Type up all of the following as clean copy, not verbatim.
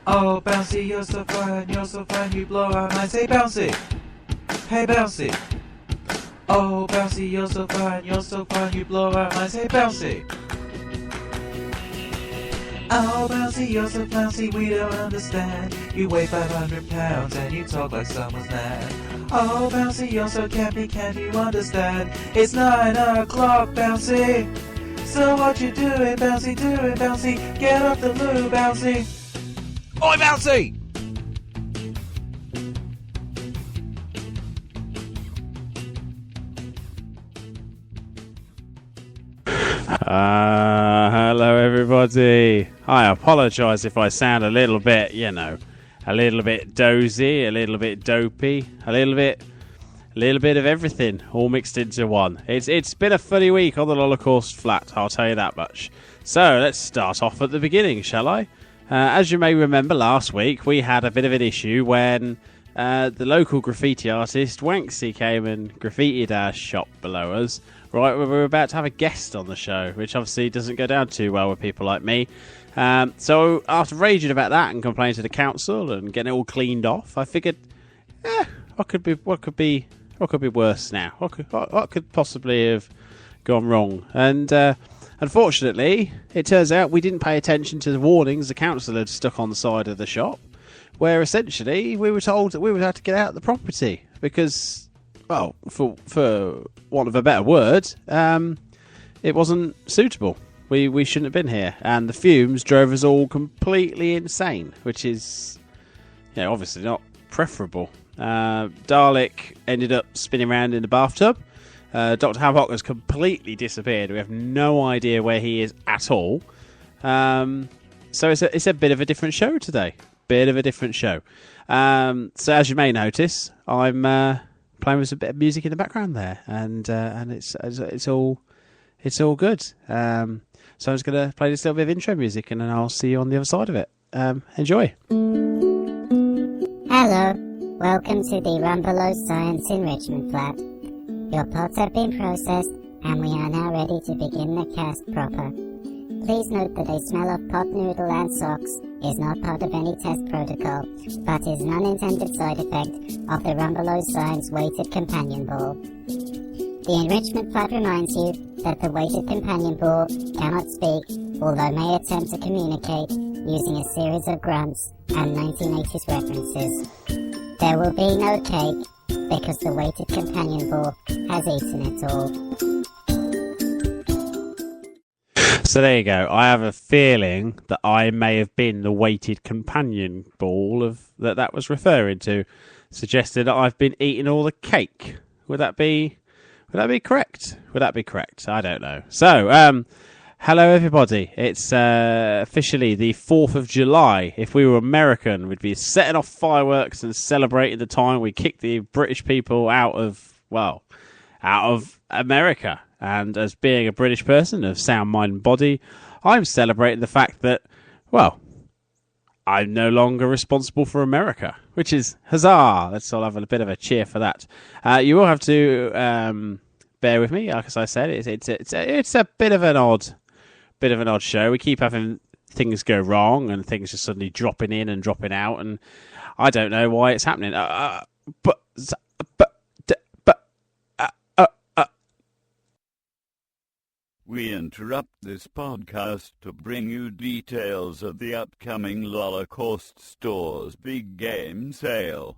Oh, Bouncy, you're so fun, you blow our minds. Hey, Bouncy! Hey, Bouncy! Oh, Bouncy, you're so fun, you blow our minds. Hey, Bouncy! Oh, Bouncy, you're so bouncy, we don't understand. You weigh 500 pounds and you talk like someone's mad. Oh, Bouncy, you're so campy, can't you understand? It's 9 o'clock, Bouncy! So what you doing, Bouncy, get off the loo, Bouncy! Oi, Bouncy! Hello everybody. I apologise if I sound a little bit, a little bit dozy, a little bit dopey, a little bit of everything all mixed into one. It's been a funny week on the Lolocaust Flat, I'll tell you that much. So let's start off at the beginning, shall I? As you may remember, last week we had a bit of an issue when the local graffiti artist Wanksy came and graffitied our shop below us. Right, we were about to have a guest on the show, which obviously doesn't go down too well with people like me. So after raging about that and complaining to the council and getting it all cleaned off, I figured, what could be worse now? What could possibly have gone wrong? And unfortunately, it turns out we didn't pay attention to the warnings the council had stuck on the side of the shop, where essentially we were told that we would have to get out of the property because, well, for want of a better word, it wasn't suitable. We shouldn't have been here, and the fumes drove us all completely insane, which is, obviously not preferable. Dalek ended up spinning around in the bathtub. Dr. Hamhock has completely disappeared. We have no idea where he is at all. So it's a bit of a different show today. So as you may notice, I'm playing with a bit of music in the background there, and it's all good. So I'm just gonna play this little bit of intro music, and then I'll see you on the other side of it. Enjoy. Hello, welcome to the Rambelow Science Enrichment Flat. Your pods have been processed, and we are now ready to begin the cast proper. Please note that a smell of pot noodle and socks is not part of any test protocol, but is an unintended side effect of the Rambelow Science Weighted Companion Ball. The Enrichment Flat reminds you that the Weighted Companion Ball cannot speak, although may attempt to communicate using a series of grunts and 1980s references. There will be no cake, because the Weighted Companion Ball has eaten it all. So there you go. I have a feeling that I may have been the weighted companion ball of that was referring to, suggesting that I've been eating all the cake. Would that be correct? I don't know. So, hello everybody. It's officially the 4th of July. If we were American, we'd be setting off fireworks and celebrating the time we kicked the British people out of America. And as being a British person of sound mind and body, I'm celebrating the fact that, well, I'm no longer responsible for America, which is huzzah. Let's all have a bit of a cheer for that. You will have to bear with me, like as I said. It's a bit of an odd show. We keep having things go wrong and things just suddenly dropping in and dropping out, and I don't know why it's happening. We interrupt this podcast to bring you details of the upcoming Lolocaust Store's big game sale.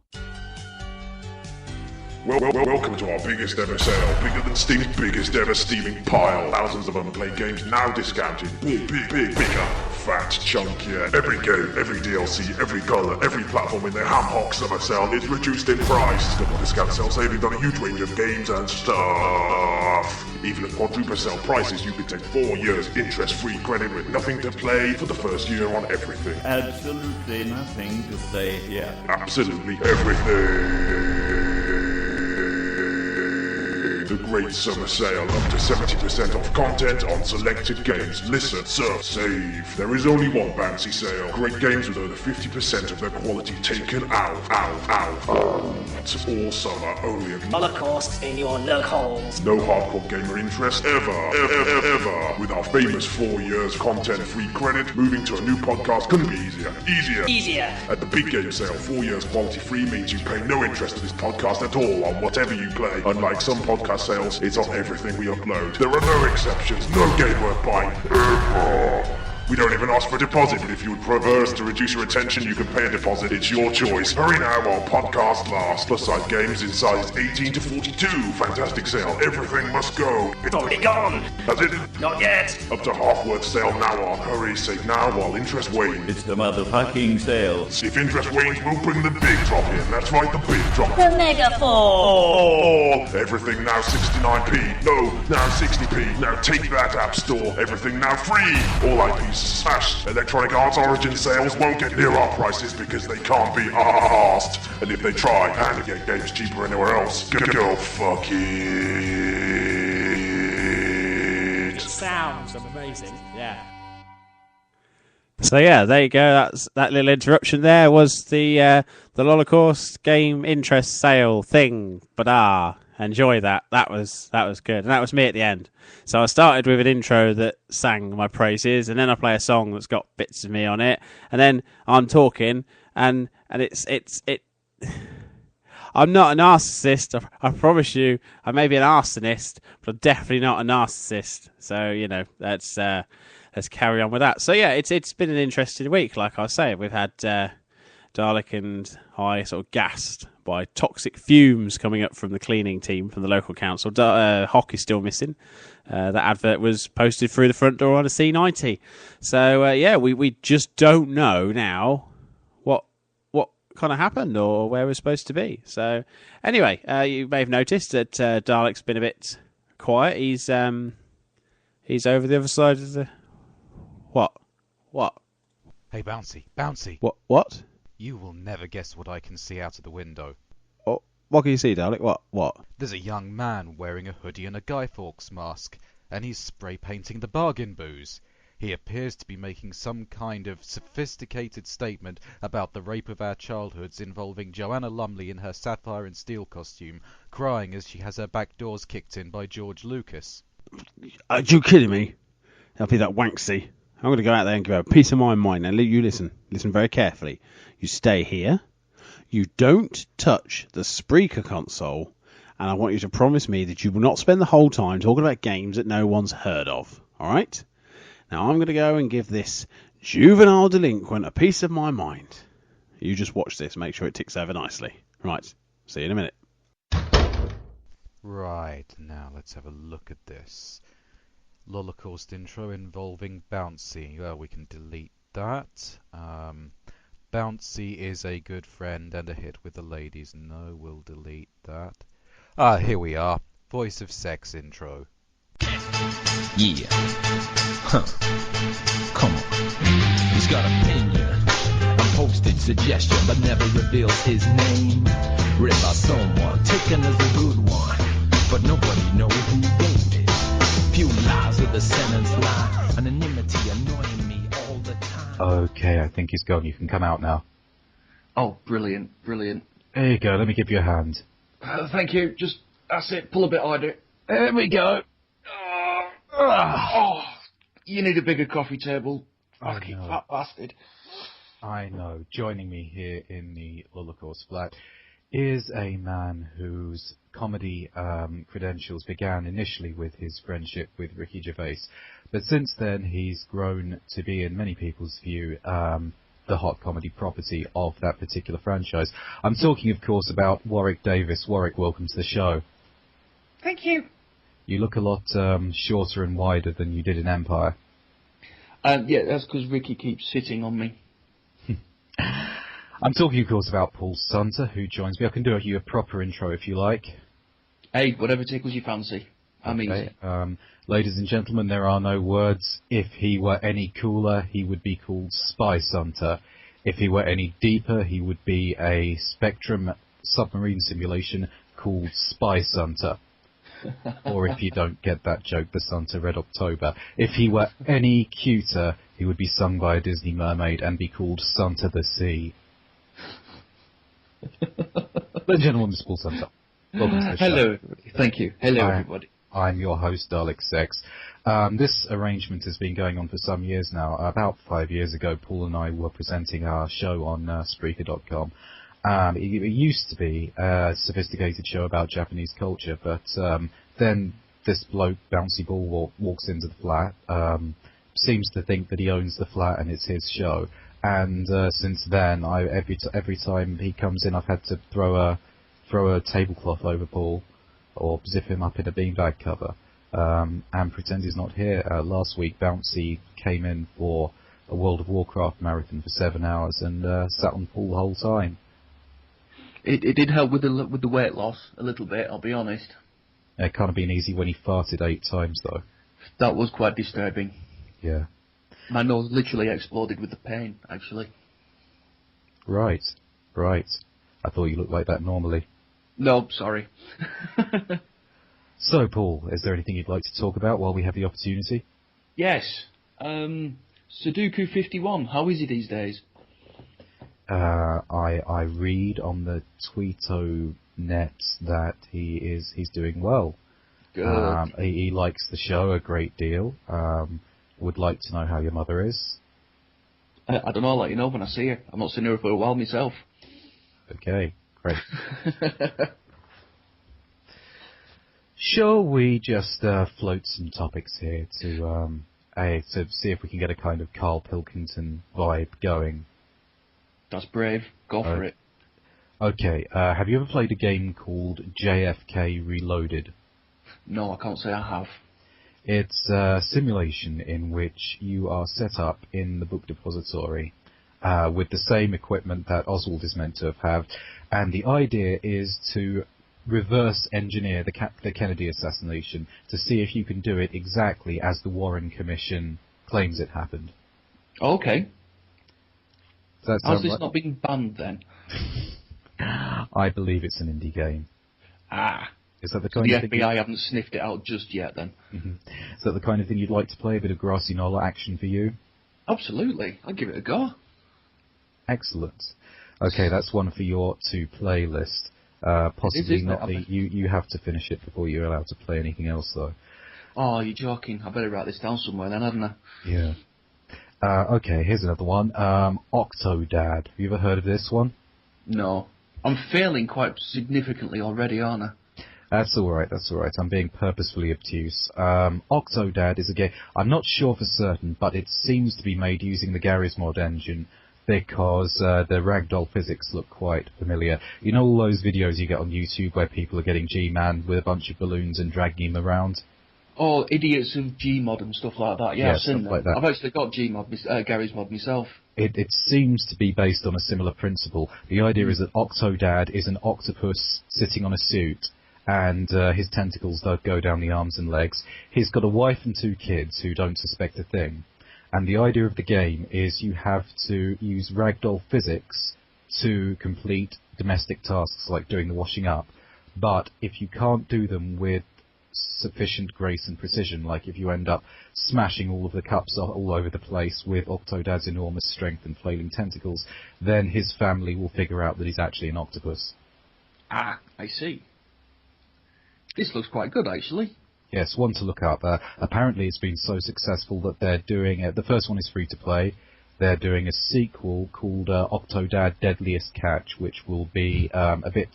Welcome to our biggest ever sale. Bigger than Steam's biggest ever steaming pile. Thousands of unplayed games now discounted. Bigger, fat, chunkier. Every game, every DLC, every colour, every platform in their Hamhock summer sale is reduced in price. Double discount sale savings on a huge range of games and stuff. Even at quadruple sale prices, you can take 4 years interest-free credit with nothing to play for the first year on everything. Absolutely nothing to play here. Absolutely everything. the great summer sale, up to 70% off content on selected games. Listen, sir, save. There is only one Bouncy sale. Great games with over 50% of their quality taken out. It's all summer, only at Lolocaust in your lurk holes. no hardcore gamer interest ever. With our famous 4 years content-free credit, moving to a new podcast couldn't be easier. At the big game sale, 4 years quality free means you pay no interest to this podcast at all on whatever you play. Unlike some podcast sales, it's on everything we upload. There are no exceptions, no game worth buying ever. We don't even ask for a deposit, but if you would prefer us to reduce your attention, you can pay a deposit. It's your choice. Hurry now while podcasts last. Plus size games in sizes 18 to 42. Fantastic sale. Everything must go. It's already gone. Has it? Not yet. Up to half worth sale now on. Hurry, save now while interest wanes. It's the motherfucking sale. If interest wanes, we'll bring the big drop in. That's right, the big drop. The mega fall. Everything now 69p. No, now 60p. Now take that, App Store. Everything now free. All IPs smashed. Electronic Arts Origin sales won't get near our prices because they can't be asked. And if they try and get games cheaper anywhere else, go fuck it. It sounds amazing. Yeah. So yeah, there you go. That's that little interruption. There was the Lolocaust game interest sale thing. But enjoy that. That was good, and that was me at the end. So I started with an intro that sang my praises, and then I play a song that's got bits of me on it, and then I'm talking, and it's. I'm not a narcissist. I promise you. I may be an arsonist, but I'm definitely not a narcissist. So let's carry on with that. So yeah, it's been an interesting week. Like I say, we've had Dalek and I sort of gassed by toxic fumes coming up from the cleaning team from the local council. Hock is still missing. That advert was posted through the front door on a C90. So we just don't know now what kind of happened or where we're supposed to be. So anyway, you may have noticed that Dalek's been a bit quiet. He's over the other side of the... What? Hey, Bouncy. What? You will never guess what I can see out of the window. Oh, what can you see, Dalek? What? There's a young man wearing a hoodie and a Guy Fawkes mask, and he's spray painting the bargain booze. He appears to be making some kind of sophisticated statement about the rape of our childhoods involving Joanna Lumley in her sapphire and steel costume, crying as she has her back doors kicked in by George Lucas. Are you kidding me? I'll be that Wanksy. I'm going to go out there and give her a piece of my mind. Now, you listen very carefully. You stay here. You don't touch the Spreaker console. And I want you to promise me that you will not spend the whole time talking about games that no one's heard of. All right? Now, I'm going to go and give this juvenile delinquent a piece of my mind. You just watch this. Make sure it ticks over nicely. Right. See you in a minute. Right, now let's have a look at this. Lolocaust intro involving Bouncy. Well, we can delete that. Bouncy is a good friend and a hit with the ladies. No, we'll delete that. Here we are. Voice of Sex intro. Yeah. Huh. Come on. He's got opinion. A posted suggestion, but never reveals his name. Read by someone, taken as a good one. But nobody knows who wrote it. Few lies with a sentence lie. Anonymity annoying me all the time. Okay, I think he's gone. You can come out now. Oh, brilliant. There you go. Let me give you a hand. Thank you. Just, that's it. Pull a bit harder. There we go. Oh, you need a bigger coffee table. Fucking know. fat bastard. I know. Joining me here in the Lolocaust Flat is a man whose comedy credentials began initially with his friendship with Ricky Gervais. But since then, he's grown to be, in many people's view, the hot comedy property of that particular franchise. I'm talking, of course, about Warwick Davis. Warwick, welcome to the show. Thank you. You look a lot shorter and wider than you did in Empire. Yeah, that's because Ricky keeps sitting on me. I'm talking, of course, about Paul Sunter, who joins me. I can do you a proper intro if you like. Hey, whatever tickles your fancy. I'm easy. Ladies and gentlemen, there are no words. If he were any cooler, he would be called Spy Sunter. If he were any deeper, he would be a Spectrum submarine simulation called Spy Sunter. Or if you don't get that joke, the Santa Red October. If he were any cuter, he would be sung by a Disney mermaid and be called Santa the Sea. Ladies and gentlemen, Mr. Paul Santa. Welcome to the show. Hello. Thank you. Hello, everybody. I'm your host, Dalek Sex. This arrangement has been going on for some years now. About 5 years ago, Paul and I were presenting our show on Spreaker.com. It used to be a sophisticated show about Japanese culture, but then this bloke, Bouncy Ball, walks into the flat, seems to think that he owns the flat and it's his show. And since then, every time he comes in, I've had to throw a tablecloth over Paul, or zip him up in a beanbag cover, and pretend he's not here. Last week, Bouncy came in for a World of Warcraft marathon for 7 hours and sat on Paul the whole time. It did help with the weight loss a little bit, I'll be honest. It can't have been easy when he farted 8 times, though. That was quite disturbing. Yeah. My nose literally exploded with the pain, actually. Right. I thought you looked like that normally. No, sorry. So, Paul, is there anything you'd like to talk about while we have the opportunity? Yes. Sudoku 51, how is he these days? I read on the Tweeto net that he's doing well. Good. He likes the show a great deal. Would like to know how your mother is. I don't know, I'll let you know when I see her. I've not seen her for a while myself. Okay, great. Shall we just float some topics here to see if we can get a kind of Carl Pilkington vibe going? That's brave. Go for it. Okay, have you ever played a game called JFK Reloaded? No, I can't say I have. It's a simulation in which you are set up in the book depository with the same equipment that Oswald is meant to have, and the idea is to reverse engineer the Kennedy assassination to see if you can do it exactly as the Warren Commission claims it happened. Okay. How's this right? not being banned then? I believe it's an indie game. Ah. Is that the So kind the of thing FBI haven't sniffed it out just yet then? Is that the kind of thing you'd like to play? A bit of grassy knoll action for you? Absolutely. I'll give it a go. Excellent. Okay, that's one for your to-play list. Possibly not the... You have to finish it before you're allowed to play anything else, though. Oh, you're joking. I better write this down somewhere then, hadn't I? Yeah. Okay, here's another one. Octodad. Have you ever heard of this one? No. I'm failing quite significantly already, aren't I? That's alright. I'm being purposefully obtuse. Octodad is a game... I'm not sure for certain, but it seems to be made using the Garry's Mod engine, because the ragdoll physics look quite familiar. You know all those videos you get on YouTube where people are getting G-Man with a bunch of balloons and dragging him around? Oh, idiots of Gmod and stuff like that. Yeah, I've seen stuff like that. I've actually got Garry's Mod myself. It seems to be based on a similar principle. The idea is that Octodad is an octopus sitting on a suit, and his tentacles don't go down the arms and legs. He's got a wife and 2 kids who don't suspect a thing. And the idea of the game is you have to use ragdoll physics to complete domestic tasks like doing the washing up. But if you can't do them with sufficient grace and precision, like if you end up smashing all of the cups all over the place with Octodad's enormous strength and flailing tentacles, then his family will figure out that he's actually an octopus. Ah, I see. This looks quite good, actually. Yes, one to look up. Apparently it's been so successful that they're doing... the first one is free to play. They're doing a sequel called Octodad Deadliest Catch, which will be a bit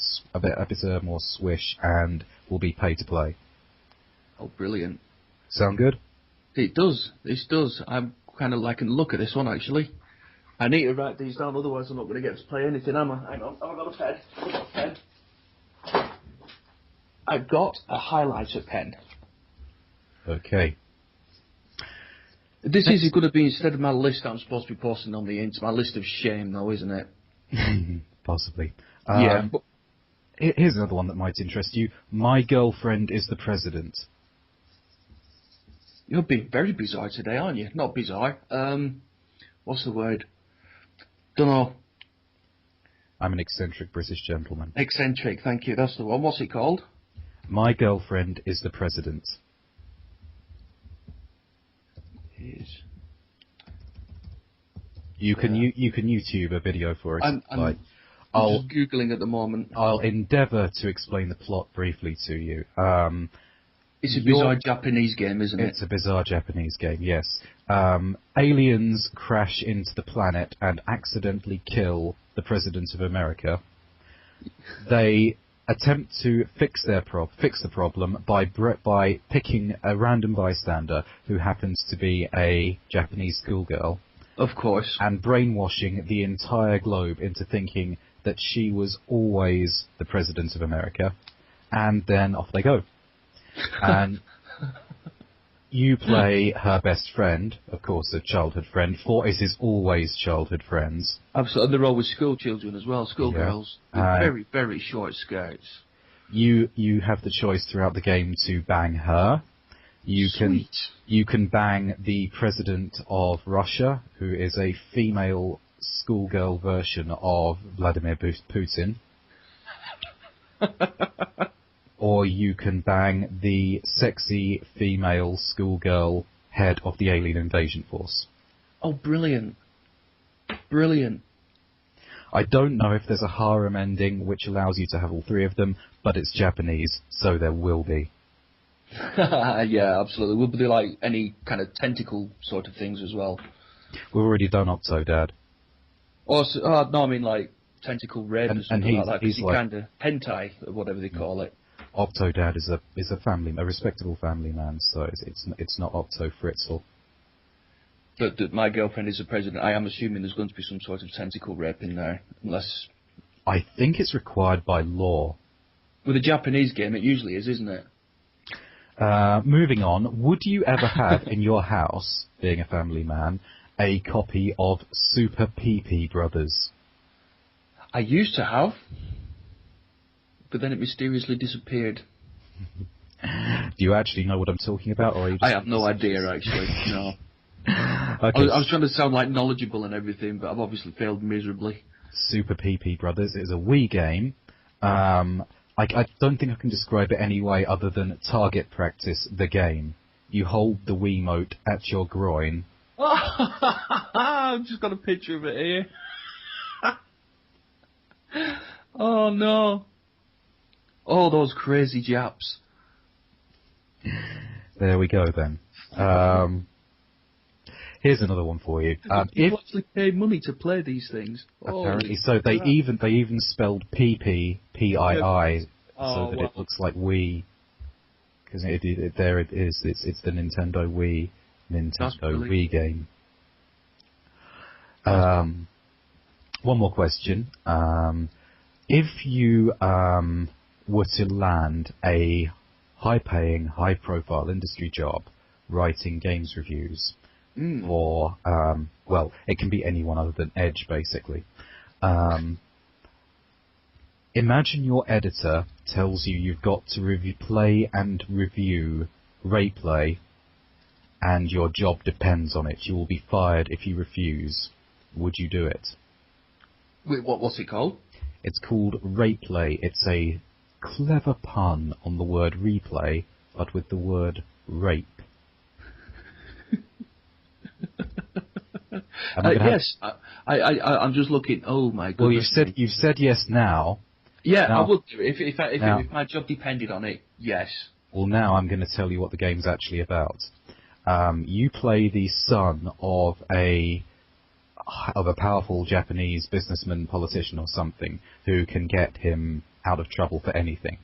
more swish and will be pay to play. Oh, brilliant. Sound good? It does. This does. I'm kind of liking the look of this one, actually. I need to write these down, otherwise I'm not going to get to play anything, am I? Hang on. I've got a pen. I've got a highlighter pen. Okay. This is going to be, instead of my list I'm supposed to be posting on the internet, my list of shame, though, isn't it? Possibly. Yeah. But here's another one that might interest you. My Girlfriend is the President. You're being very bizarre today, aren't you? Not bizarre. What's the word? Dunno. I'm an eccentric British gentleman. Eccentric, thank you. That's the one. What's it called? My girlfriend is the president. You can YouTube a video for us. I'm just Googling at the moment. I'll endeavour to explain the plot briefly to you. It's a bizarre Japanese game, isn't it? It's a bizarre Japanese game, yes. Aliens crash into the planet and accidentally kill the President of America. They attempt to fix the problem by picking a random bystander who happens to be a Japanese schoolgirl. Of course. And brainwashing the entire globe into thinking that she was always the President of America. And then off they go. And you play her best friend, of course, a childhood friend. It is always childhood friends. Absolutely, they're always school children as well, schoolgirls. Yeah. Very, very short skirts. You have the choice throughout the game to bang her. You can bang the president of Russia, who is a female schoolgirl version of Vladimir Putin. Or you can bang the sexy female schoolgirl head of the alien invasion force. Oh, brilliant. Brilliant. I don't know if there's a harem ending which allows you to have all three of them, but it's Japanese, so there will be. Yeah, absolutely. Will there like any kind of tentacle sort of things as well? We've already done Octodad. Also, no, I mean like tentacle red or something like that, because he's like, kind of hentai, or whatever they call it. Octodad is a respectable family man, so it's not Octo Fritzl. But my girlfriend is the president. I am assuming there's going to be some sort of tentacle rape in there, unless. I think it's required by law. With a Japanese game, it usually is, isn't it? Moving on, would you ever have in your house, being a family man, a copy of Super Pee-Pee Brothers? I used to have. But then it mysteriously disappeared. Do you actually know what I'm talking about? Or are you just I have no idea, actually. No. Okay. I was trying to sound like knowledgeable and everything, but I've obviously failed miserably. Super Pee-Pee Brothers is a Wii game. I don't think I can describe it any way other than target practice the game. You hold the Wiimote at your groin. I've just got a picture of it here. Oh, no. Oh, those crazy Japs. There we go, then. Here's another one for you. People actually pay money to play these things. Apparently so. They even spelled PP, P-I-I, so that it looks like Wii. Because there it is. It's the Nintendo Wii game. One more question. If you were to land a high-paying, high-profile industry job writing games reviews for, well, it can be anyone other than Edge, basically. Imagine your editor tells you you've got to play and review Rayplay, and your job depends on it. You will be fired if you refuse. Would you do it? Wait, what's it called? It's called Rayplay. It's a clever pun on the word replay, but with the word rape. Yes, I'm just looking. Oh my goodness! Well, you've said yes now. Yeah, now, I would do it if my job depended on it. Yes. Well, now I'm going to tell you what the game's actually about. You play the son of a powerful Japanese businessman, politician, or something who can get him out of trouble for anything.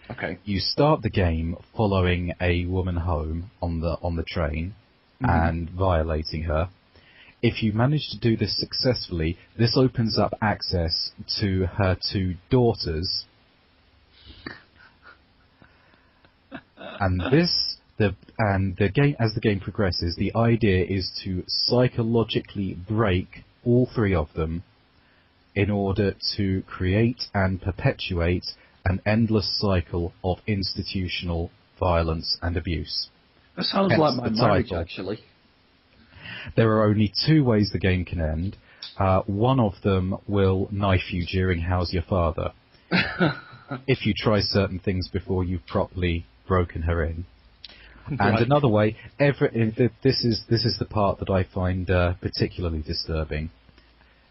Okay. You start the game following a woman home on the train and violating her. If you manage to do this successfully, this opens up access to her two daughters. And the game, as the game progresses, the idea is to psychologically break all three of them in order to create and perpetuate an endless cycle of institutional violence and abuse. That sounds like my marriage, actually. There are only two ways the game can end. One of them will knife you during How's Your Father. if you try certain things before you've properly broken her in. And Right. another way, this is the part that I find particularly disturbing.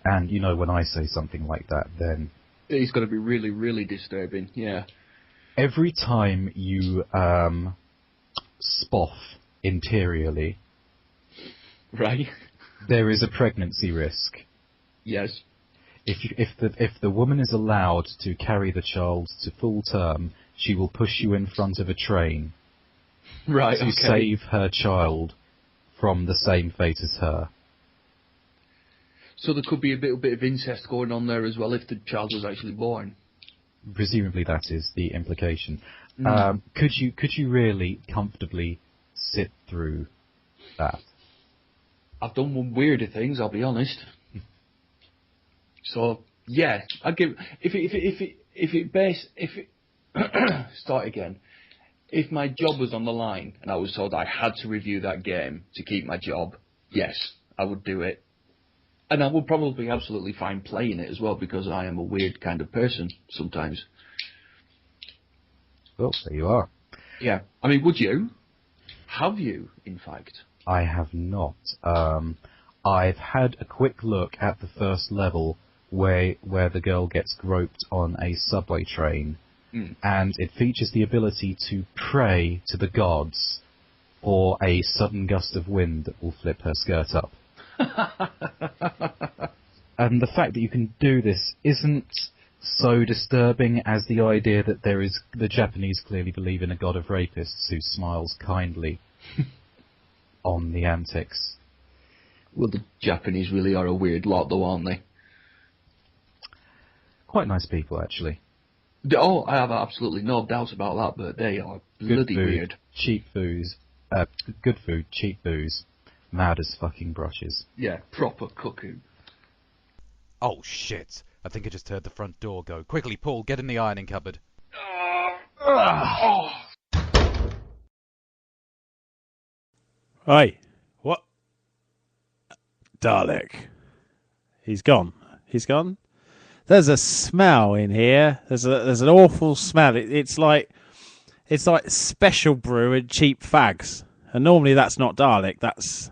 And you know, when I say something like that, then It's got to be really, really disturbing. Yeah. every time you spoff interiorly, Right. there is a pregnancy risk. Yes. If the woman is allowed to carry the child to full term, she will push you in front of a train Right. to Okay. save her child from the same fate as her. So there could be a little bit of incest going on there as well if the child was actually born. Presumably that is the implication. Mm. Could you really comfortably sit through that? I've done one weirder things, I'll be honest. So yeah, I give start again. If my job was on the line and I was told I had to review that game to keep my job, yes, I would do it. And I would probably absolutely fine playing it as well because I am a weird kind of person sometimes. Well, there you are. Yeah. I mean, would you? Have you, in fact? I have not. I've had a quick look at the first level where the girl gets groped on a subway train, and it features the ability to pray to the gods for a sudden gust of wind that will flip her skirt up. And the fact that you can do this isn't so disturbing as the idea that the Japanese clearly believe in a god of rapists who smiles kindly on the antics. Well, the Japanese really are a weird lot, though, aren't they? Quite nice people, actually. Oh, I have absolutely no doubt about that, but they are bloody weird. Cheap booze. Good food, cheap booze. Mad as fucking brushes. Yeah, proper cuckoo. Oh shit! I think I just heard the front door go. Quickly, Paul, get in the ironing cupboard. Oi, what? Dalek. He's gone. He's gone? There's a smell in here. There's an awful smell. It's like special brew and cheap fags. And normally that's not Dalek. That's,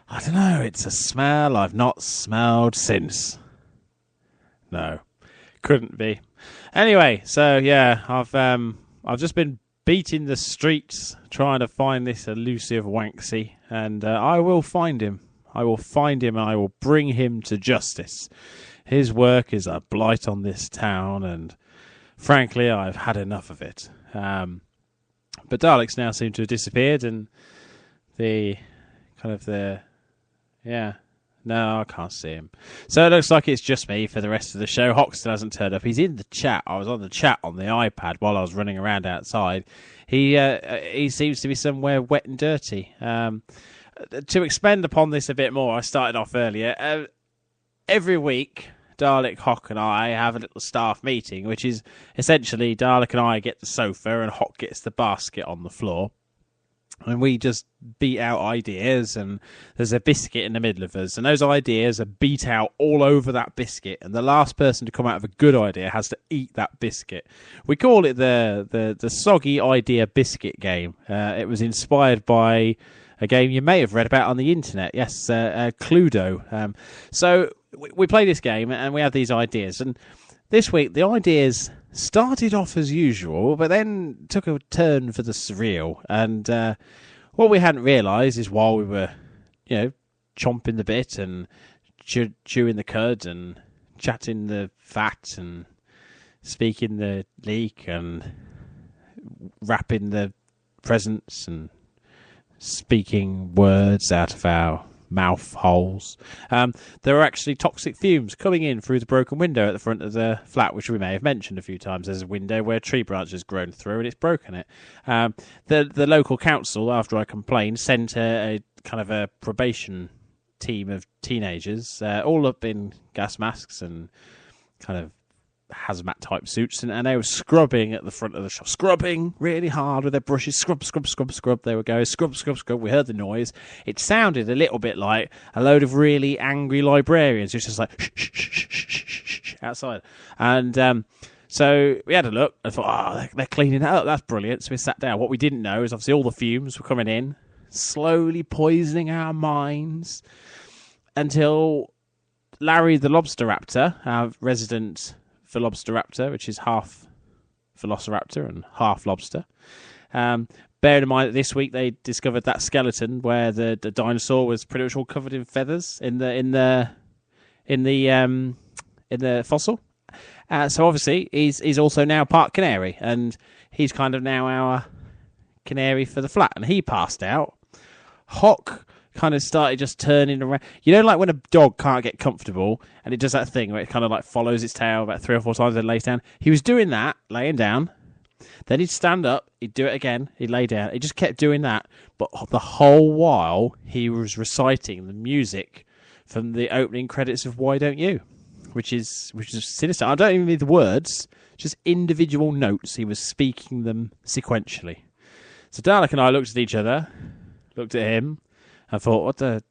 I don't know. It's a smell I've not smelled since. No, couldn't be. Anyway, so yeah, I've just been beating the streets trying to find this elusive Wanksy, and I will find him. I will find him and I will bring him to justice. His work is a blight on this town, and frankly, I've had enough of it. But Daleks now seem to have disappeared, and no, I can't see him. So it looks like it's just me for the rest of the show. Hock still hasn't turned up. He's in the chat. I was on the chat on the iPad while I was running around outside. He seems to be somewhere wet and dirty. To expand upon this a bit more, I started off earlier. Every week, Dalek, Hock and I have a little staff meeting, which is essentially Dalek and I get the sofa and Hock gets the basket on the floor. And we just beat out ideas, and there's a biscuit in the middle of us. And those ideas are beat out all over that biscuit. And the last person to come out of a good idea has to eat that biscuit. We call it the Soggy Idea Biscuit game. It was inspired by a game you may have read about on the internet. Yes, Cluedo. So we play this game, and we have these ideas. And this week, the ideas started off as usual, but then took a turn for the surreal. And what we hadn't realised is while we were, chomping the bit and chewing the cud and chatting the fat and speaking the leak and wrapping the presents and speaking words out of our mouth holes, there are actually toxic fumes coming in through the broken window at the front of the flat, which we may have mentioned a few times. There's a window where a tree branch has grown through and it's broken it. The local council, after I complained, sent a kind of a probation team of teenagers, all up in gas masks and kind of hazmat type suits, and they were scrubbing at the front of the shop, scrubbing really hard with their brushes, scrub. They were going scrub. We heard the noise. It sounded a little bit like a load of really angry librarians, just like shh outside. And So we had a look. I thought, oh, they're cleaning it up. That's brilliant. So we sat down. What we didn't know is obviously all the fumes were coming in, slowly poisoning our minds until Larry the Lobster Raptor, our resident Velociraptor, which is half Velociraptor and half lobster. Bearing in mind that this week they discovered that skeleton where the dinosaur was pretty much all covered in feathers in the fossil. So obviously he's also now part canary, and he's kind of now our canary for the flat. And he passed out. Hock kind of started just turning around. You know, like when a dog can't get comfortable and it does that thing where it kind of like follows its tail about 3 or 4 times and lays down. He was doing that, laying down. Then he'd stand up, he'd do it again, he'd lay down. He just kept doing that. But the whole while he was reciting the music from the opening credits of Why Don't You? Which is sinister. I don't even need the words, just individual notes. He was speaking them sequentially. So Dalek and I looked at each other, looked at him, and thought, what the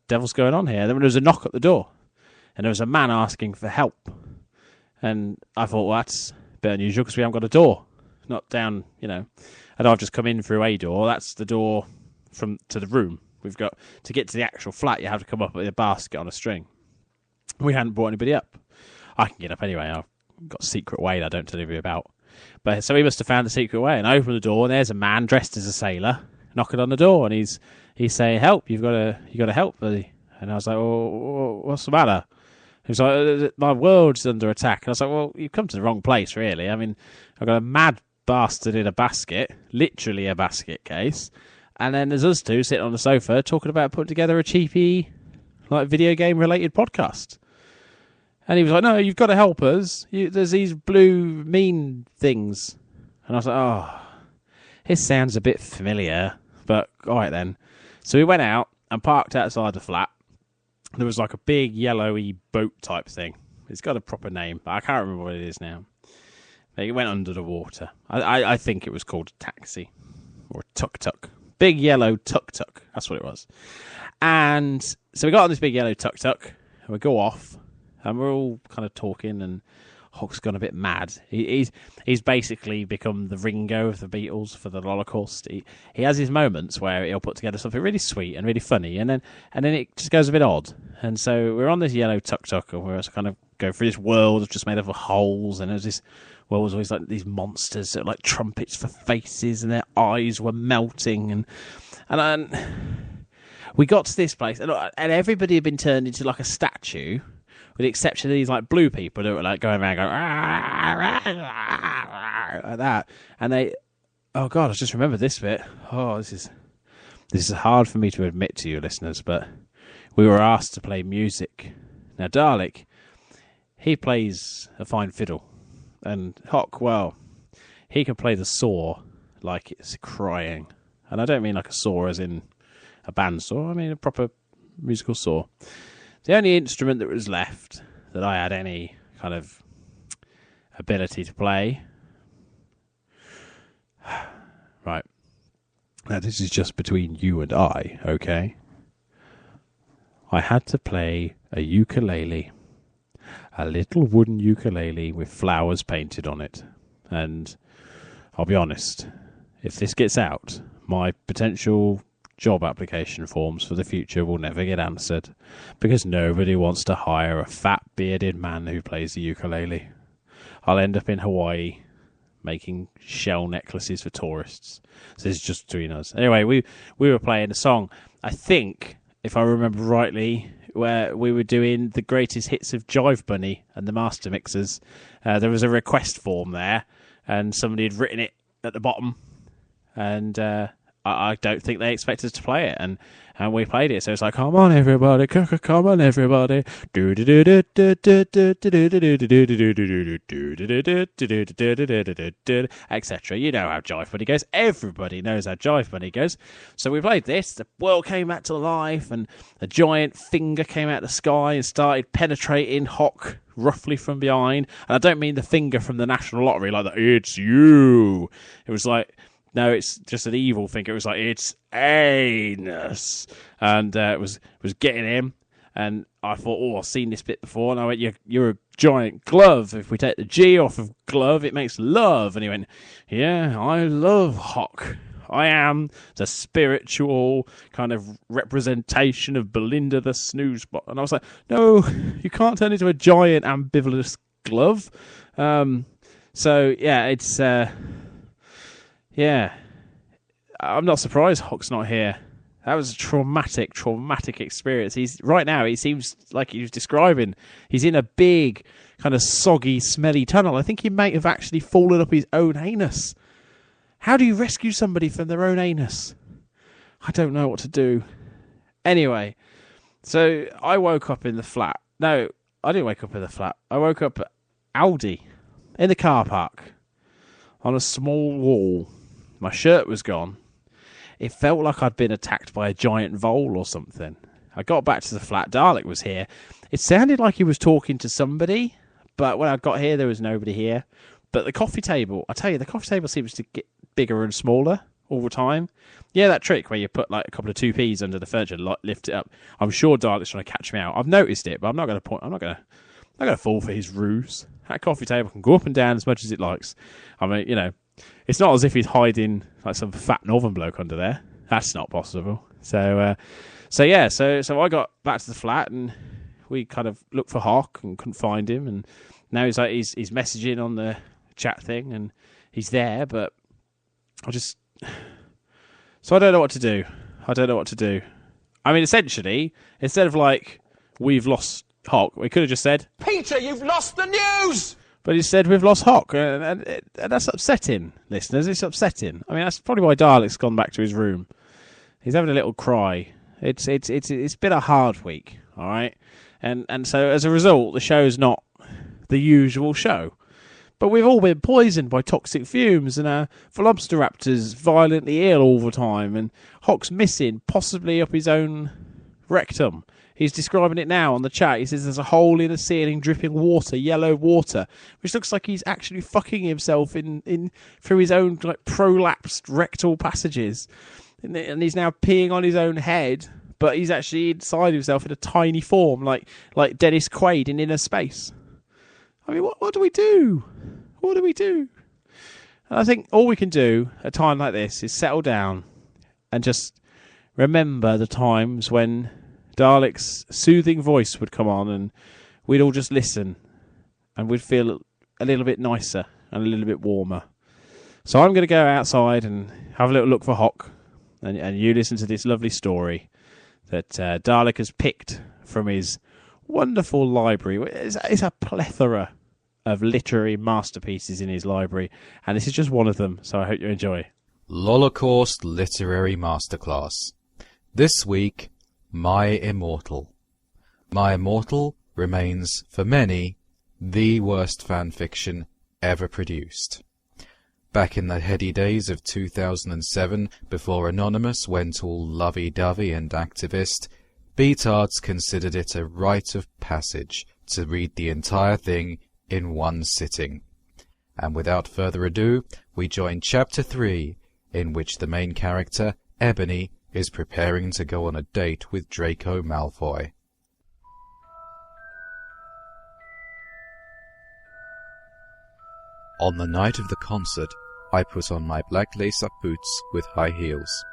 devil's going on here? Then there was a knock at the door, and there was a man asking for help. And I thought, well, that's a bit unusual because we haven't got a door. Not down, you know. And I've just come in through a door. That's the door to the room. We've got to get to the actual flat. You have to come up with a basket on a string. We hadn't brought anybody up. I can get up anyway. I've got a secret way that I don't tell you about. But so he must have found a secret way, and I opened the door, and there's a man dressed as a sailor knocking on the door, and he's saying, "Help! You got to help me." And I was like, "Well, what's the matter?" He was like, "My world's under attack." And I was like, "Well, you've come to the wrong place, really. I mean, I've got a mad bastard in a basket, literally a basket case, and then there's us two sitting on the sofa talking about putting together a cheapy, like, video game related podcast." And he was like, "No, you've got to help us. There's these blue mean things." And I was like, "Oh, this sounds a bit familiar, but all right then." So we went out and parked outside the flat. There was like a big yellowy boat type thing. It's got a proper name, but I can't remember what it is now. It went under the water. I think it was called a taxi or a tuk-tuk. Big yellow tuk-tuk. That's what it was. And so we got on this big yellow tuk-tuk, and we go off, and we're all kind of talking, and Hock's gone a bit mad. He's basically become the Ringo of the Beatles for the Lolocaust. He has his moments where he'll put together something really sweet and really funny, and then it just goes a bit odd. And so we're on this yellow tuk-tuk, and we're kind of going through this world just made up of holes, and there's this world was always like these monsters that were like trumpets for faces, and their eyes were melting, and we got to this place, and everybody had been turned into like a statue, with the exception of these like blue people that were like going around going like that. And they, oh god, I just remembered this bit. Oh, this is hard for me to admit to you listeners, but we were asked to play music. Now Dalek, he plays a fine fiddle, and Hock, well, he can play the saw like it's crying. And I don't mean like a saw as in a band saw, I mean a proper musical saw. The only instrument that was left that I had any kind of ability to play. Right. Now, this is just between you and I, okay? I had to play a ukulele. A little wooden ukulele with flowers painted on it. And I'll be honest, if this gets out, my potential job application forms for the future will never get answered because nobody wants to hire a fat bearded man who plays the ukulele. I'll end up in Hawaii making shell necklaces for tourists. So this is just between us. Anyway, we were playing a song, I think, if I remember rightly, where we were doing the greatest hits of Jive Bunny and the Master Mixers. There was a request form there, and somebody had written it at the bottom, and I don't think they expected us to play it, and we played it. So it's like, come on everybody, come on everybody, etc. You know how Jive Bunny goes. Everybody knows how Jive Bunny goes. So we played this. The world came back to life, and a giant finger came out of the sky and started penetrating Hock roughly from behind. And I don't mean the finger from the National Lottery, like the "it's you." It was like, no, it's just an evil thing. It was like, it's anus. And it was getting him. And I thought, oh, I've seen this bit before. And I went, you're giant glove. If we take the G off of glove, it makes love. And he went, yeah, I love Hock. I am the spiritual kind of representation of Belinda the Snoozebot. And I was like, no, you can't turn into a giant ambivalent glove. So, yeah, it's... yeah. I'm not surprised Hock's not here. That was a traumatic experience. Right now, it seems like he was describing, he's in a big, kind of soggy, smelly tunnel. I think he might have actually fallen up his own anus. How do you rescue somebody from their own anus? I don't know what to do. Anyway, so I woke up in the flat. No, I didn't wake up in the flat. I woke up at Aldi, in the car park, on a small wall. My shirt was gone. It felt like I'd been attacked by a giant vole or something. I got back to the flat. Dalek was here. It sounded like he was talking to somebody, but when I got here, there was nobody here. But the coffee table, I tell you, the coffee table seems to get bigger and smaller all the time. Yeah, that trick where you put like a couple of 2p's under the furniture, lift it up. I'm sure Dalek's trying to catch me out. I've noticed it, but I'm not going to fall for his ruse. That coffee table can go up and down as much as it likes. I mean, you know, it's not as if he's hiding like some fat northern bloke under there. That's not possible. So I got back to the flat and we kind of looked for Hock and couldn't find him. And now he's messaging on the chat thing and he's there, but I don't know what to do. I mean, essentially, instead of like, we've lost Hock, we could have just said, Peter, you've lost the news! But instead, we've lost Hock, and that's upsetting, listeners. It's upsetting. I mean, that's probably why Dalek's gone back to his room. He's having a little cry. It's been a hard week, all right? And so, as a result, the show's not the usual show. But we've all been poisoned by toxic fumes, and our Velociraptor's violently ill all the time, and Hock's missing, possibly up his own rectum. He's describing it now on the chat. He says there's a hole in the ceiling dripping water, yellow water, which looks like he's actually fucking himself in through his own like prolapsed rectal passages. And he's now peeing on his own head, but he's actually inside himself in a tiny form, like Dennis Quaid in Inner Space. I mean, what do we do? What do we do? And I think all we can do at a time like this is settle down and just remember the times when Dalek's soothing voice would come on and we'd all just listen and we'd feel a little bit nicer and a little bit warmer. So I'm going to go outside and have a little look for Hock and you listen to this lovely story that Dalek has picked from his wonderful library. It's a plethora of literary masterpieces in his library and this is just one of them, so I hope you enjoy. Lolocaust Literary Masterclass. This week, My Immortal. My Immortal remains, for many, the worst fanfiction ever produced. Back in the heady days of 2007, before Anonymous went all lovey-dovey and activist, Beatards considered it a rite of passage to read the entire thing in one sitting. And without further ado, we join Chapter 3, in which the main character, Ebony, is preparing to go on a date with Draco Malfoy. On the night of the concert, I put on my black lace-up boots with high heels.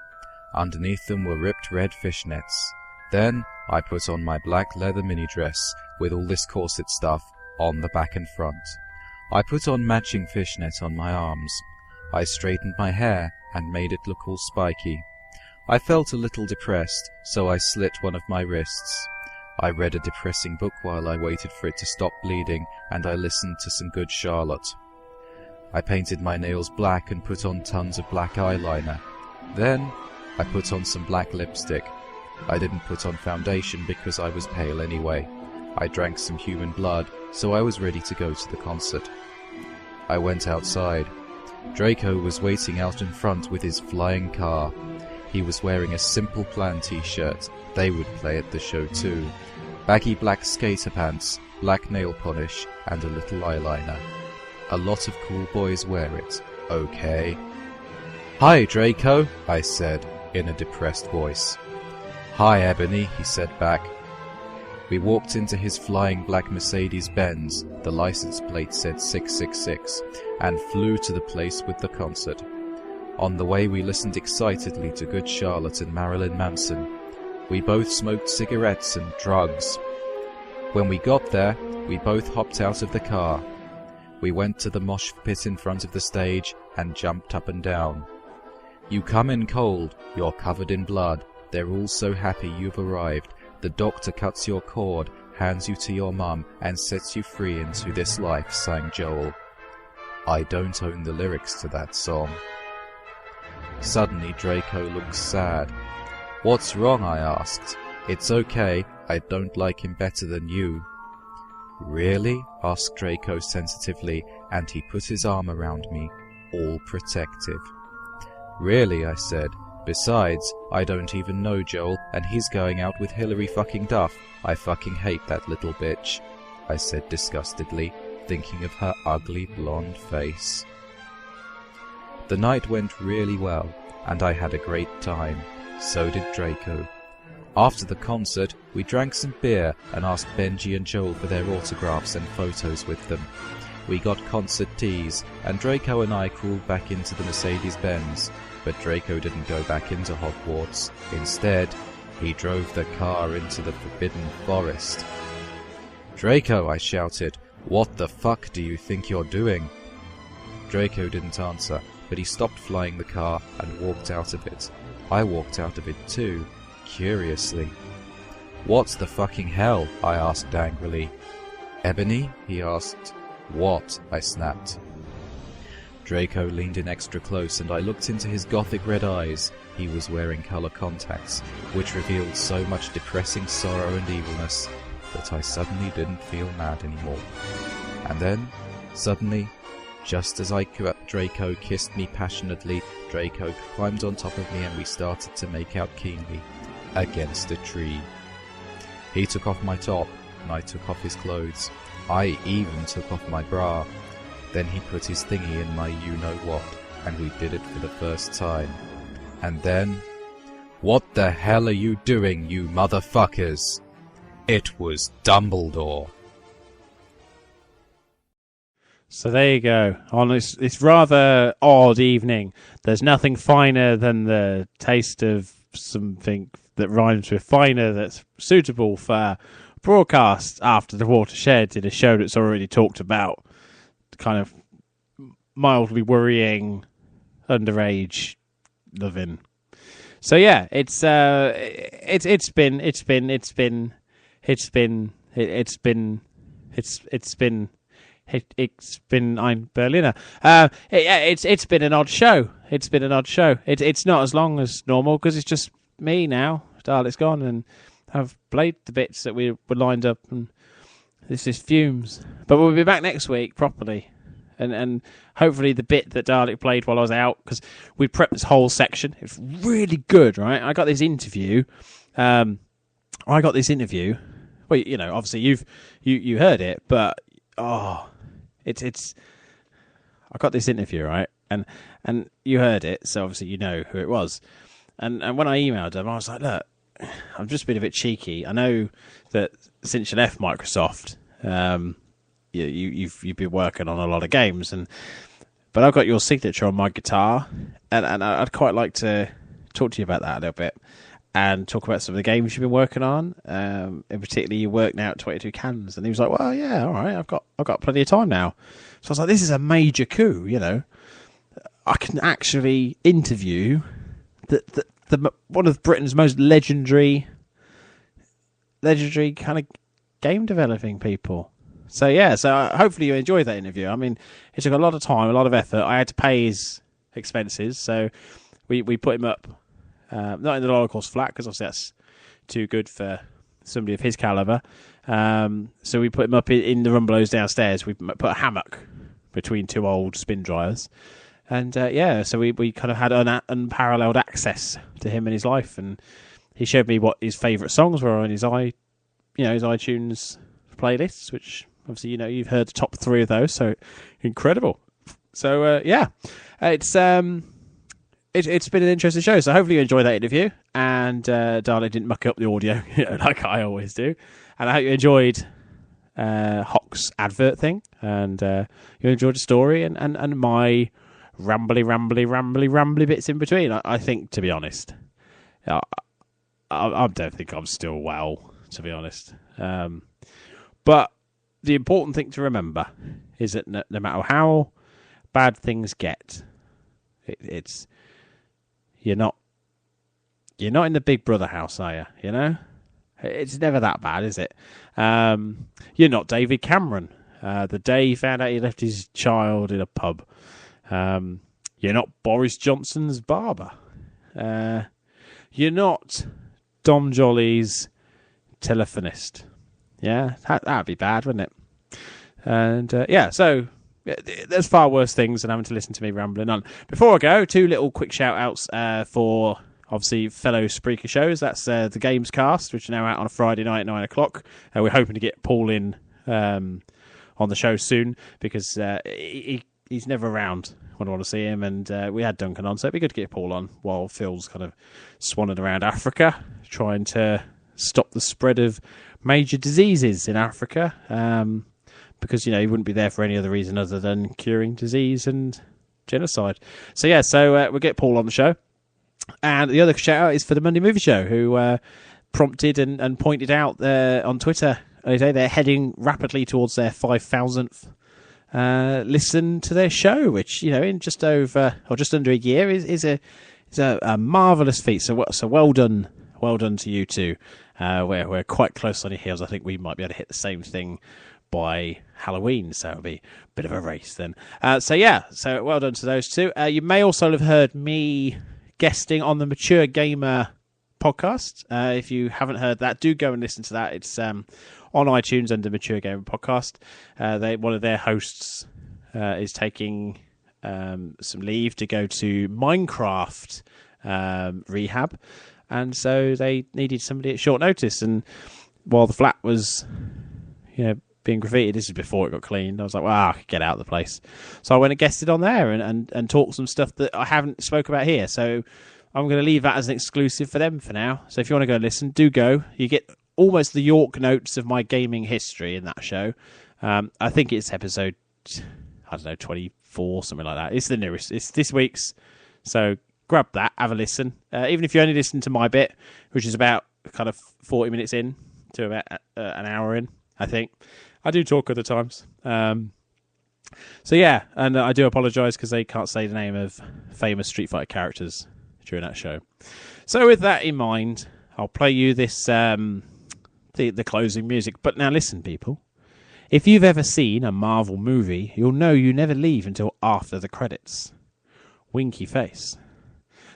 Underneath them were ripped red fishnets. Then I put on my black leather mini-dress with all this corset stuff on the back and front. I put on matching fishnet on my arms. I straightened my hair and made it look all spiky. I felt a little depressed, so I slit one of my wrists. I read a depressing book while I waited for it to stop bleeding, and I listened to some good Charlotte. I painted my nails black and put on tons of black eyeliner. Then I put on some black lipstick. I didn't put on foundation because I was pale anyway. I drank some human blood, so I was ready to go to the concert. I went outside. Draco was waiting out in front with his flying car. He was wearing a Simple Plan t-shirt. They would play at the show too. Baggy black skater pants, black nail polish, and a little eyeliner. A lot of cool boys wear it, okay? "Hi, Draco," I said, in a depressed voice. "Hi, Ebony," he said back. We walked into his flying black Mercedes-Benz, the license plate said 666, and flew to the place with the concert. On the way we listened excitedly to Good Charlotte and Marilyn Manson. We both smoked cigarettes and drugs. When we got there, we both hopped out of the car. We went to the mosh pit in front of the stage and jumped up and down. You come in cold, you're covered in blood, they're all so happy you've arrived. The doctor cuts your cord, hands you to your mum, and sets you free into this life, sang Joel. I don't own the lyrics to that song. Suddenly Draco looked sad. What's wrong? I asked. It's okay, I don't like him better than you. Really? Asked Draco sensitively, and he put his arm around me, all protective. Really, I said. Besides, I don't even know Joel, and he's going out with Hilary fucking Duff. I fucking hate that little bitch, I said disgustedly, thinking of her ugly blonde face. The night went really well, and I had a great time. So did Draco. After the concert, we drank some beer and asked Benji and Joel for their autographs and photos with them. We got concert teas, and Draco and I crawled back into the Mercedes-Benz, but Draco didn't go back into Hogwarts. Instead, he drove the car into the Forbidden Forest. Draco, I shouted, what the fuck do you think you're doing? Draco didn't answer, but he stopped flying the car and walked out of it. I walked out of it too, curiously. What's the fucking hell? I asked angrily. Ebony? He asked. What? I snapped. Draco leaned in extra close and I looked into his gothic red eyes. He was wearing colour contacts, which revealed so much depressing sorrow and evilness that I suddenly didn't feel mad anymore. And then, suddenly, just as Draco kissed me passionately, Draco climbed on top of me and we started to make out keenly, against a tree. He took off my top, and I took off his clothes. I even took off my bra. Then he put his thingy in my you-know-what, and we did it for the first time. And then... What the hell are you doing, you motherfuckers? It was Dumbledore. So there you go. On this rather odd evening, there's nothing finer than the taste of something that rhymes with finer that's suitable for broadcast after the watershed in a show that's already talked about kind of mildly worrying underage loving. So yeah, it's been I'm Berliner. It's been an odd show. It's been an odd show. It's not as long as normal because it's just me now. Dalek's gone, and I've played the bits that we were lined up, and this is fumes. But we'll be back next week properly, and hopefully the bit that Dalek played while I was out, because we prepped this whole section. It's really good, right? I got this interview. Well, you know, obviously you heard it, but it's I got this interview, right? And you heard it, so obviously you know who it was. And when I emailed him, I was like, look, I've just been a bit cheeky. I know that since you left Microsoft, you've been working on a lot of games, but I've got your signature on my guitar, and I'd quite like to talk to you about that a little bit, and talk about some of the games you've been working on, in particular your work now at 22 Cans. And he was like, well, yeah, all right, I've got plenty of time now. So I was like, this is a major coup, you know. I can actually interview the one of Britain's most legendary kind of game developing people. So yeah, hopefully you enjoyed that interview. I mean, it took a lot of time, a lot of effort. I had to pay his expenses, so we put him up, not in the Lolocaust Flat, because obviously that's too good for somebody of his caliber. So we put him up in the Rumbelows downstairs. We put a hammock between two old spin dryers. And so we kind of had unparalleled access to him in his life, and he showed me what his favourite songs were on his iTunes playlists, which obviously you've heard the top 3 of those, so incredible. So it's it's been an interesting show. So hopefully you enjoyed that interview, and Dalek didn't muck up the audio like I always do. And I hope you enjoyed Hock's advert thing, and you enjoyed the story and my rambly bits in between. I think, to be honest, I don't think I'm still well, to be honest. But the important thing to remember is that no matter how bad things get, it's you're not in the Big Brother house, are you? You know, it's never that bad, is it? You're not David Cameron. The day he found out he left his child in a pub. You're not Boris Johnson's barber. You're not Dom Jolly's telephonist. Yeah, that'd be bad, wouldn't it? And so there's far worse things than having to listen to me rambling on. Before I go, 2 little quick shout-outs for, obviously, fellow Spreaker shows. That's the Games Cast, which are now out on a Friday night at 9 o'clock. We're hoping to get Paul in on the show soon, because he's never around when I want to see him, and we had Duncan on, so it'd be good to get Paul on while Phil's kind of swanning around Africa, trying to stop the spread of major diseases in Africa, because, he wouldn't be there for any other reason other than curing disease and genocide. So we'll get Paul on the show. And the other shout out is for the Monday Movie Show, who prompted and pointed out on Twitter they're heading rapidly towards their 5,000th listen to their show, which, in just over or just under a year is a marvellous feat. So well done to you two. We're quite close on your heels. I think we might be able to hit the same thing by Halloween, so it'll be a bit of a race then. So well done to those two. You may also have heard me guesting on the Mature Gamer podcast. If you haven't heard that, do go and listen to that. It's on iTunes under Mature Gamer podcast. One of their hosts is taking some leave to go to Minecraft rehab, and so they needed somebody at short notice. And while the flat was, being graffitied, this is before it got cleaned, I was like, well, I could get out of the place. So I went and guested on there and talked some stuff that I haven't spoke about here. So I'm going to leave that as an exclusive for them for now. So if you want to go and listen, do go. You get almost the York notes of my gaming history in that show. I think it's episode, 24, something like that. It's the newest. It's this week's. So grab that, have a listen. Even if you only listen to my bit, which is about kind of 40 minutes in to about an hour in, I think. I do talk other times. And I do apologise because they can't say the name of famous Street Fighter characters during that show. So with that in mind, I'll play you this the closing music. But now listen, people. If you've ever seen a Marvel movie, you'll know you never leave until after the credits. Winky face.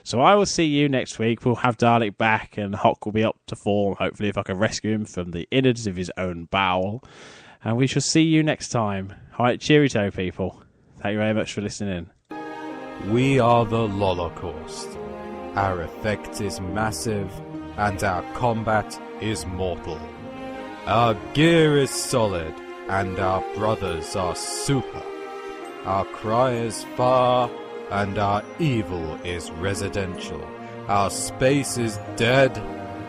So I will see you next week. We'll have Dalek back and Hock will be up to form, hopefully, if I can rescue him from the innards of his own bowel. And we shall see you next time. All right, cheerio, people. Thank you very much for listening in. We are the Lolocaust. Our effect is massive, and our combat is mortal. Our gear is solid, and our brothers are super. Our cry is far, and our evil is residential. Our space is dead,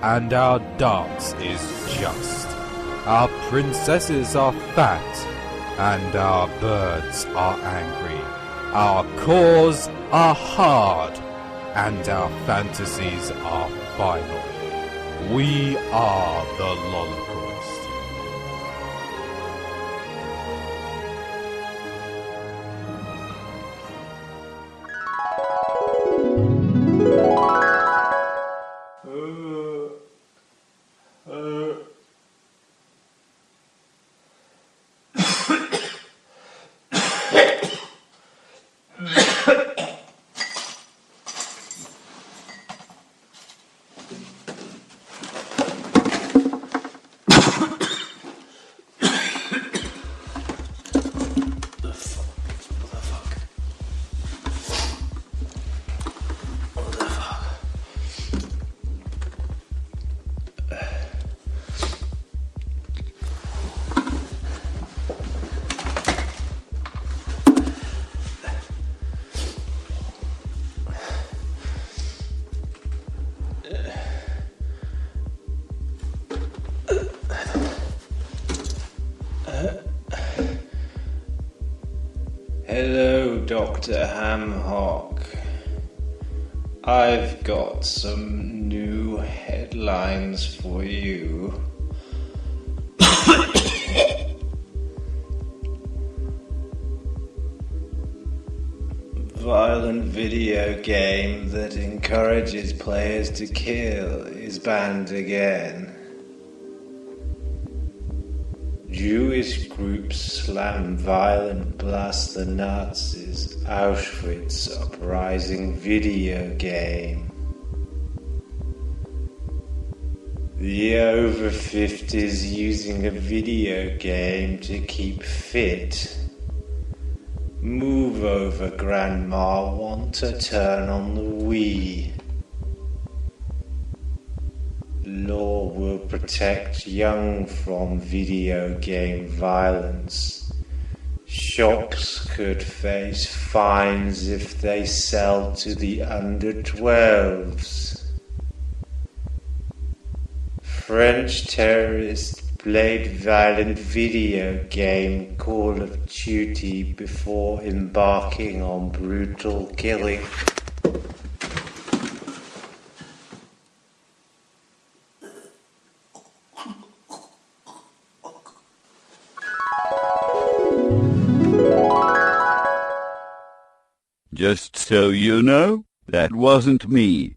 and our dance is just. Our princesses are fat, and our birds are angry. Our cores are hard, and our fantasies are final. We are the Lolocaust. Hello, Dr. Hamhock. I've got some new headlines for you. Violent video game that encourages players to kill is banned again. Jewish groups slam violent blast the Nazis Auschwitz uprising video game. The over 50s using a video game to keep fit. Move over, Grandma, want to turn on the Wii. Law will protect young from video game violence. Shops could face fines if they sell to the under 12s. French terrorists played violent video game Call of Duty before embarking on brutal killing. Just so you know, that wasn't me.